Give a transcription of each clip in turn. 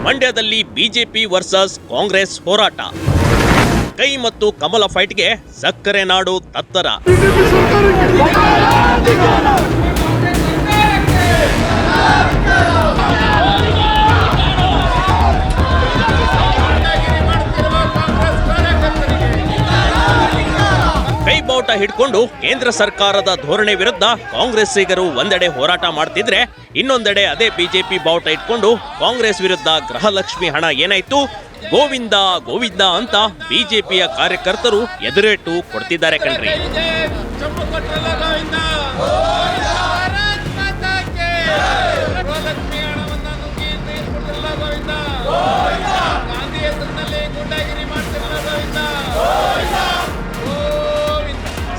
ಮಂಡ್ಯದಲ್ಲಿ BJP versus Congress ಹೋರಾಟ. ಕೈ ಮತ್ತು ಕಮಲ ಫೈಟ್ಗೆ ಸಕ್ಕರೆ ನಾಡು ತತ್ತರ. ಕೈ ಬಾವುಟ ಹಿಡ್ಕೊಂಡು ಕೇಂದ್ರ ಸರ್ಕಾರದ ಧೋರಣೆ ವಿರುದ್ಧ ಕಾಂಗ್ರೆಸ್ಸಿಗರು ಒಂದೆಡೆ ಹೋರಾಟ ಮಾಡ್ತಿದ್ರೆ, ಇನ್ನೊಂದೆಡೆ ಅದೇ ಬಿಜೆಪಿ ಬಾವುಟ ಇಟ್ಕೊಂಡು ಕಾಂಗ್ರೆಸ್ ವಿರುದ್ಧ ಗೃಹಲಕ್ಷ್ಮಿ ಹಣ ಏನಾಯ್ತು, ಗೋವಿಂದ ಗೋವಿಂದ ಅಂತ ಬಿಜೆಪಿಯ ಕಾರ್ಯಕರ್ತರು ಎದುರೇಟು ಕೊಡ್ತಿದ್ದಾರೆ ಕಣ್ರಿ.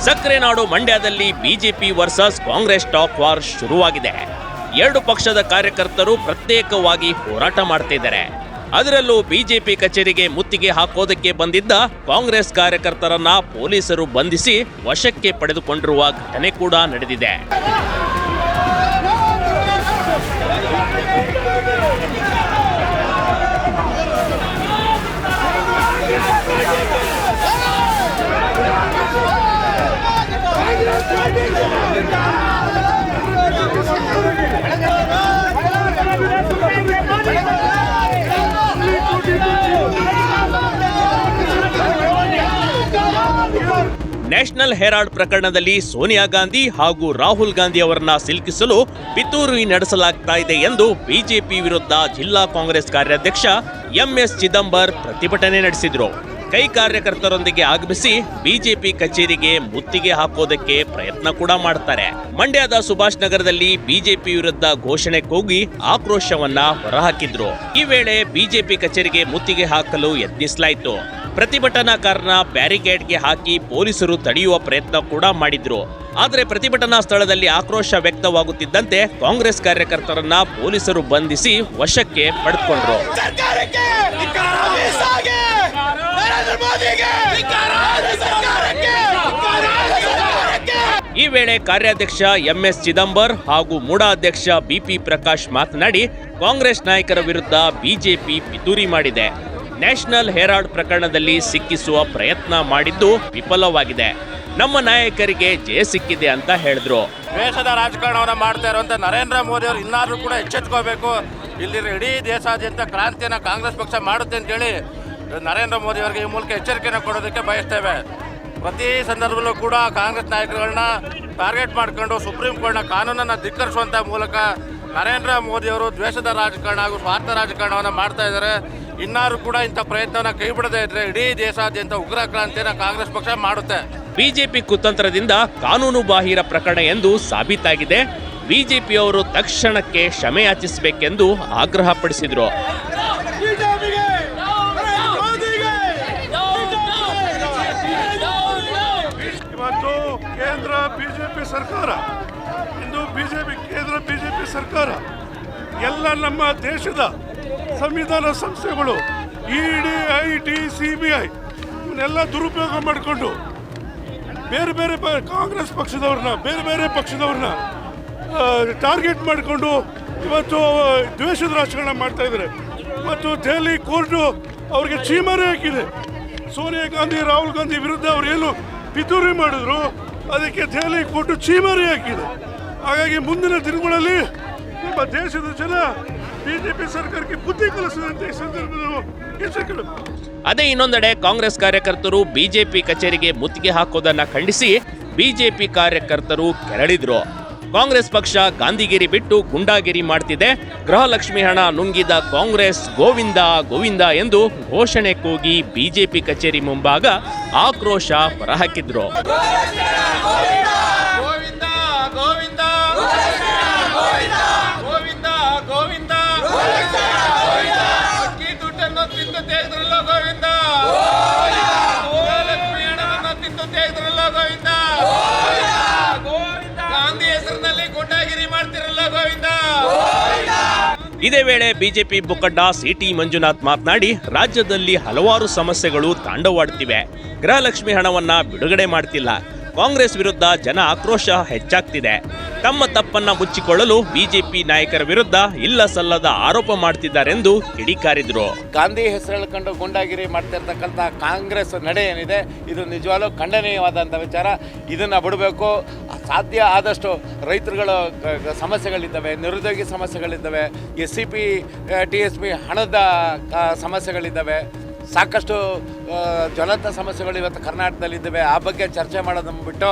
ಸಕ್ಕರೆ ನಾಡು ಮಂಡ್ಯದಲ್ಲಿ BJP versus Congress talk war ಶುರುವಾಗಿದೆ. ಎರಡು ಪಕ್ಷದ ಕಾರ್ಯಕರ್ತರು ಪ್ರತ್ಯೇಕವಾಗಿ ಹೋರಾಟ ಮಾಡ್ತಿದ್ದಾರೆ. ಅದರಲ್ಲೂ ಬಿಜೆಪಿ ಕಚೇರಿಗೆ ಮುತ್ತಿಗೆ ಹಾಕೋದಕ್ಕೆ ಬಂದಿದ್ದ ಕಾಂಗ್ರೆಸ್ ಕಾರ್ಯಕರ್ತರನ್ನ ಪೊಲೀಸರು ಬಂಧಿಸಿ ವಶಕ್ಕೆ ಪಡೆದುಕೊಂಡಿರುವ ಘಟನೆ ಕೂಡ ನಡೆದಿದೆ. ನ್ಯಾಷನಲ್ ಹೆರಾಲ್ಡ್ ಪ್ರಕರಣದಲ್ಲಿ ಸೋನಿಯಾ ಗಾಂಧಿ ಹಾಗೂ ರಾಹುಲ್ ಗಾಂಧಿ ಅವರನ್ನ ಸಿಲುಕಿಸಲು ಪಿತೂರಿ ನಡೆಸಲಾಗ್ತಾ ಇದೆ ಎಂದು ಬಿಜೆಪಿ ವಿರುದ್ಧ ಜಿಲ್ಲಾ ಕಾಂಗ್ರೆಸ್ ಕಾರ್ಯಾಧ್ಯಕ್ಷ ಎಂಎಸ್ ಚಿದಂಬರ್ ಪ್ರತಿಭಟನೆ ನಡೆಸಿದ್ರು. ಕೈ ಕಾರ್ಯಕರ್ತರೊಂದಿಗೆ ಆಗಮಿಸಿ ಬಿಜೆಪಿ ಕಚೇರಿಗೆ ಮುತ್ತಿಗೆ ಹಾಕೋದಕ್ಕೆ ಪ್ರಯತ್ನ ಕೂಡ ಮಾಡ್ತಾರೆ. ಮಂಡ್ಯದ ಸುಭಾಷ್ ನಗರದಲ್ಲಿ ಬಿಜೆಪಿ ವಿರುದ್ಧ ಘೋಷಣೆ ಕೂಗಿ ಆಕ್ರೋಶವನ್ನ ಹೊರಹಾಕಿದ್ರು. ಈ ವೇಳೆ ಬಿಜೆಪಿ ಕಚೇರಿಗೆ ಮುತ್ತಿಗೆ ಹಾಕಲು ಯತ್ನಿಸಲಾಯಿತು. ಪ್ರತಿಭಟನಾಕಾರನ ಬ್ಯಾರಿಕೇಡ್ಗೆ ಹಾಕಿ ಪೊಲೀಸರು ತಡೆಯುವ ಪ್ರಯತ್ನ ಕೂಡ ಮಾಡಿದ್ರು. ಆದರೆ ಪ್ರತಿಭಟನಾ ಸ್ಥಳದಲ್ಲಿ ಆಕ್ರೋಶ ವ್ಯಕ್ತವಾಗುತ್ತಿದ್ದಂತೆ ಕಾಂಗ್ರೆಸ್ ಕಾರ್ಯಕರ್ತರನ್ನ ಪೊಲೀಸರು ಬಂಧಿಸಿ ವಶಕ್ಕೆ ಪಡೆದುಕೊಂಡ್ರು. ಈ ವೇಳೆ ಕಾರ್ಯಾಧ್ಯಕ್ಷ ಎಂಎಸ್ ಚಿದಂಬರ್ ಹಾಗೂ ಮೂಡಾ ಅಧ್ಯಕ್ಷ ಬಿಪಿ ಪ್ರಕಾಶ್ ಮಾತನಾಡಿ, ಕಾಂಗ್ರೆಸ್ ನಾಯಕರ ವಿರುದ್ಧ ಬಿಜೆಪಿ ಪಿತೂರಿ ಮಾಡಿದೆ. ನ್ಯಾಷನಲ್ ಹೆರಾಲ್ಡ್ ಪ್ರಕರಣದಲ್ಲಿ ಸಿಕ್ಕಿಸುವ ಪ್ರಯತ್ನ ಮಾಡಿದ್ದು ವಿಫಲವಾಗಿದೆ. ನಮ್ಮ ನಾಯಕರಿಗೆ ಜಯ ಸಿಕ್ಕಿದೆ ಅಂತ ಹೇಳಿದ್ರು. ದೇಶದ ರಾಜಕಾರಣವನ್ನ ಮಾಡ್ತಾ ಇರುವಂತ ನರೇಂದ್ರ ಮೋದಿ ಅವರು ಇನ್ನಾದ್ರೂ ಕೂಡ ಎಚ್ಚೆತ್ಕೋಬೇಕು. ಇಲ್ಲಿ ಇಡೀ ದೇಶಾದ್ಯಂತ ಕ್ರಾಂತಿಯನ್ನ ಕಾಂಗ್ರೆಸ್ ಪಕ್ಷ ಮಾಡುತ್ತೆ ಅಂತ ಹೇಳಿ ನರೇಂದ್ರ ಮೋದಿ ಅವರಿಗೆ ಈ ಮೂಲಕ ಎಚ್ಚರಿಕೆಯನ್ನು ಕೊಡೋದಕ್ಕೆ ಬಯಸ್ತೇವೆ. ಪ್ರತಿ ಸಂದರ್ಭದಲ್ಲೂ ಕೂಡ ಕಾಂಗ್ರೆಸ್ ನಾಯಕರುಗಳನ್ನ ಟಾರ್ಗೆಟ್ ಮಾಡ್ಕೊಂಡು ಸುಪ್ರೀಂ ಕೋರ್ಟ್ನ ಕಾನೂನನ್ನು ಧಿಕ್ಕರಿಸುವಂತ ಮೂಲಕ ನರೇಂದ್ರ ಮೋದಿ ಅವರು ದ್ವೇಷದ ರಾಜಕಾರಣ ಹಾಗೂ ಸ್ವಾರ್ಥ ರಾಜಕಾರಣವನ್ನು ಮಾಡ್ತಾ ಇದ್ದಾರೆ. ಇನ್ನಾರು ಕೂಡ ಇಂಥ ಪ್ರಯತ್ನವನ್ನು ಕೈ ಬಿಡದೇ ಇದ್ರೆ ಇಡೀ ದೇಶಾದ್ಯಂತ ಉಗ್ರ ಕ್ರಾಂತಿಯನ್ನು ಕಾಂಗ್ರೆಸ್ ಪಕ್ಷ ಮಾಡುತ್ತೆ. ಬಿಜೆಪಿ ಕುತಂತ್ರದಿಂದ ಕಾನೂನು ಬಾಹಿರ ಪ್ರಕರಣ ಎಂದು ಸಾಬೀತಾಗಿದೆ. ಬಿಜೆಪಿಯವರು ತಕ್ಷಣಕ್ಕೆ ಕ್ಷಮೆ ಯಾಚಿಸಬೇಕೆಂದು ಆಗ್ರಹಪಡಿಸಿದರು. ಇವತ್ತು ಕೇಂದ್ರ ಬಿಜೆಪಿ ಸರ್ಕಾರ, ಇಂದು ಕೇಂದ್ರ ಬಿಜೆಪಿ ಸರ್ಕಾರ ಎಲ್ಲ ನಮ್ಮ ದೇಶದ ಸಂವಿಧಾನ ಸಂಸ್ಥೆಗಳು ಇಡಿ, ಐಟಿ, ಸಿಬಿಐ ಇವನ್ನೆಲ್ಲ ದುರುಪಯೋಗ ಮಾಡಿಕೊಂಡು ಬೇರೆ ಬೇರೆ ಕಾಂಗ್ರೆಸ್ ಪಕ್ಷದವ್ರನ್ನ ಬೇರೆ ಪಕ್ಷದವ್ರನ್ನ ಟಾರ್ಗೆಟ್ ಮಾಡಿಕೊಂಡು ಇವತ್ತು ದ್ವೇಷದ ರಾಜಕಾರಣ ಮಾಡ್ತಾ ಇದ್ದಾರೆ. ಮತ್ತು ದೆಹಲಿ ಕೋರ್ಟು ಅವ್ರಿಗೆ ಚೀಮಾರಿ ಹಾಕಿದೆ. ಸೋನಿಯಾ ಗಾಂಧಿ, ರಾಹುಲ್ ಗಾಂಧಿ ವಿರುದ್ಧ ಅವ್ರು ಏನು ಪಿತೂರಿ ಮಾಡಿದ್ರು ಅದಕ್ಕೆ ದೆಹಲಿ ಕೋರ್ಟು ಚೀಮಾರಿ ಹಾಕಿದೆ. ಹಾಗಾಗಿ ಮುಂದಿನ ದಿನಗಳಲ್ಲಿ ನಮ್ಮ ದೇಶದ ಜನ ಬಿಜೆಪಿ ಸರ್ಕಾರಕ್ಕೆ ಬುದ್ಧಿ ಕಲಿಸುವಂತೆ ಈ ಸಂದರ್ಭದಲ್ಲಿ. ಅದೇ ಇನ್ನೊಂದೆಡೆ ಕಾಂಗ್ರೆಸ್ ಕಾರ್ಯಕರ್ತರು ಬಿಜೆಪಿ ಕಚೇರಿಗೆ ಮುತ್ತಿಗೆ ಹಾಕೋದನ್ನ ಖಂಡಿಸಿ ಬಿಜೆಪಿ ಕಾರ್ಯಕರ್ತರು ಕೆರಳಿದ್ರು. ಕಾಂಗ್ರೆಸ್ ಪಕ್ಷ ಗಾಂಧಿಗಿರಿ ಬಿಟ್ಟು ಗುಂಡಾಗಿರಿ ಮಾಡ್ತಿದೆ. ಗೃಹಲಕ್ಷ್ಮಿ ಹಣ ನುಂಗಿದ ಕಾಂಗ್ರೆಸ್ ಗೋವಿಂದ ಗೋವಿಂದ ಎಂದು ಘೋಷಣೆ ಕೂಗಿ ಬಿಜೆಪಿ ಕಚೇರಿ ಮುಂಭಾಗ ಆಕ್ರೋಶ ಹೊರಹಾಕಿದ್ರು. ಇದೇ ವೇಳೆ ಬಿಜೆಪಿ ಮುಖಂಡ ಸಿಟಿ ಮಂಜುನಾಥ್ ಮಾತನಾಡಿ, ರಾಜ್ಯದಲ್ಲಿ ಹಲವಾರು ಸಮಸ್ಯೆಗಳು ತಾಂಡವಾಡುತ್ತಿವೆ. ಗೃಹಲಕ್ಷ್ಮಿ ಹಣವನ್ನ ಬಿಡುಗಡೆ ಮಾಡ್ತಿಲ್ಲ. ಕಾಂಗ್ರೆಸ್ ವಿರುದ್ಧ ಜನ ಆಕ್ರೋಶ ಹೆಚ್ಚಾಗ್ತಿದೆ. ತಮ್ಮ ತಪ್ಪನ್ನ ಮುಚ್ಚಿಕೊಳ್ಳಲು ಬಿಜೆಪಿ ನಾಯಕರ ವಿರುದ್ಧ ಇಲ್ಲ ಸಲ್ಲದ ಆರೋಪ ಮಾಡ್ತಿದ್ದಾರೆಂದು ಕಿಡಿಕಾರಿದ್ರು. ಗಾಂಧಿ ಹೆಸರು ಹೇಳ್ಕೊಂಡು ಗೂಂಡಾಗಿರಿ ಮಾಡ್ತಿರ್ತಕ್ಕಂಥ ಕಾಂಗ್ರೆಸ್ ನಡೆ ಏನಿದೆ ಇದು ನಿಜವಾಗ್ಲೂ ಖಂಡನೀಯವಾದಂಥ ವಿಚಾರ. ಇದನ್ನು ಬಿಡಬೇಕು. ಸಾಧ್ಯ ಆದಷ್ಟು ರೈತರುಗಳ ಸಮಸ್ಯೆಗಳಿದ್ದಾವೆ, ನಿರುದ್ಯೋಗಿ ಸಮಸ್ಯೆಗಳಿದ್ದಾವೆ, SCP TSP ಹಣದ ಸಮಸ್ಯೆಗಳಿದ್ದಾವೆ, ಸಾಕಷ್ಟು ಜ್ವಲಂತ ಸಮಸ್ಯೆಗಳು ಇವತ್ತು ಕರ್ನಾಟಕದಲ್ಲಿದ್ದಾವೆ. ಆ ಬಗ್ಗೆ ಚರ್ಚೆ ಮಾಡೋದನ್ನು ಬಿಟ್ಟು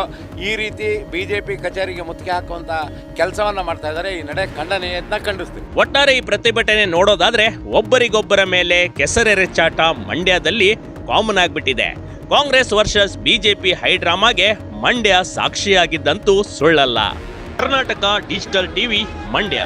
ಈ ರೀತಿ BJP ಕಚೇರಿಗೆ ಮುತ್ತಿಗೆ ಹಾಕುವಂಥ ಕೆಲಸವನ್ನು ಮಾಡ್ತಾ ಇದ್ದಾರೆ. ಈ ನಡೆ ಖಂಡನೀಯತೆನ ಖಂಡಿಸ್ತೀವಿ. ಒಟ್ಟಾರೆ ಈ ಪ್ರತಿಭಟನೆ ನೋಡೋದಾದ್ರೆ ಒಬ್ಬರಿಗೊಬ್ಬರ ಮೇಲೆ ಕೆಸರೆರೆಚಾಟ ಮಂಡ್ಯದಲ್ಲಿ ಕಾಮನ್ ಆಗ್ಬಿಟ್ಟಿದೆ. ಕಾಂಗ್ರೆಸ್ ವರ್ಸಸ್ ಬಿಜೆಪಿ ಹೈಡ್ರಾಮಾಗೆ ಮಂಡ್ಯ ಸಾಕ್ಷಿಯಾಗಿದ್ದಂತೂ ಸುಳ್ಳಲ್ಲ. Karnataka digital TV, Mandya.